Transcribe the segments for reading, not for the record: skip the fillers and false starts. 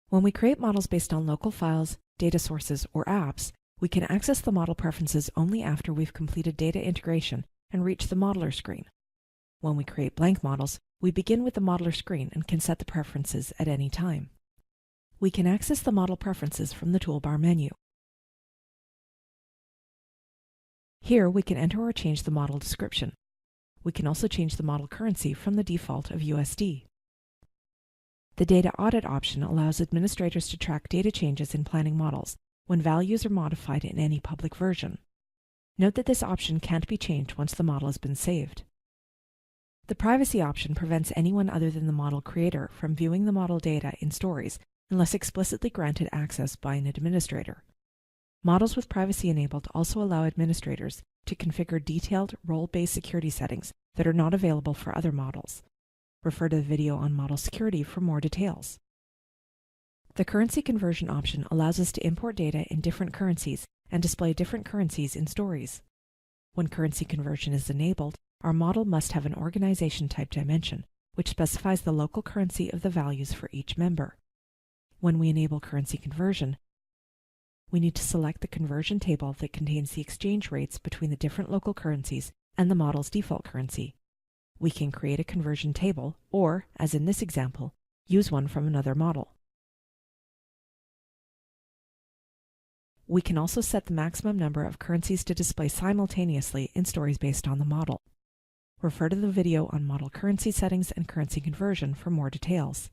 When we create models based on local files, data sources, or apps, we can access the model preferences only after we've completed data integration and reach the modeler screen. When we create blank models, we begin with the modeler screen and can set the preferences at any time. We can access the model preferences from the toolbar menu. Here we can enter or change the model description. We can also change the model currency from the default of USD. The Data Audit option allows administrators to track data changes in planning models when values are modified in any public version. Note that this option can't be changed once the model has been saved. The Privacy option prevents anyone other than the model creator from viewing the model data in stories unless explicitly granted access by an administrator. Models with privacy enabled also allow administrators to configure detailed role-based security settings that are not available for other models. Refer to the video on model security for more details. The Currency Conversion option allows us to import data in different currencies and display different currencies in stories. When currency conversion is enabled, our model must have an organization type dimension, which specifies the local currency of the values for each member. When we enable currency conversion, we need to select the conversion table that contains the exchange rates between the different local currencies and the model's default currency. We can create a conversion table or, as in this example, use one from another model. We can also set the maximum number of currencies to display simultaneously in stories based on the model. Refer to the video on model currency settings and currency conversion for more details.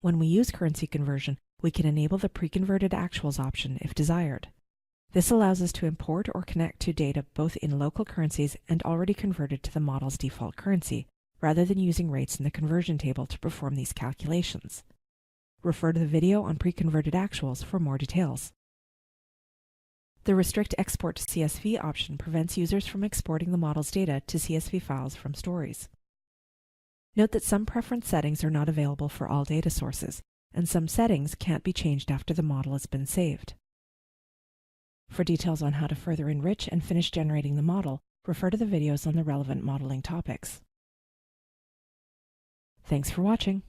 When we use currency conversion, we can enable the pre-converted actuals option if desired. This allows us to import or connect to data both in local currencies and already converted to the model's default currency, rather than using rates in the conversion table to perform these calculations. Refer to the video on pre-converted actuals for more details. The Restrict Export to CSV option prevents users from exporting the model's data to CSV files from stories. Note that some preference settings are not available for all data sources, and some settings can't be changed after the model has been saved. For details on how to further enrich and finish generating the model, refer to the videos on the relevant modeling topics. Thanks for watching.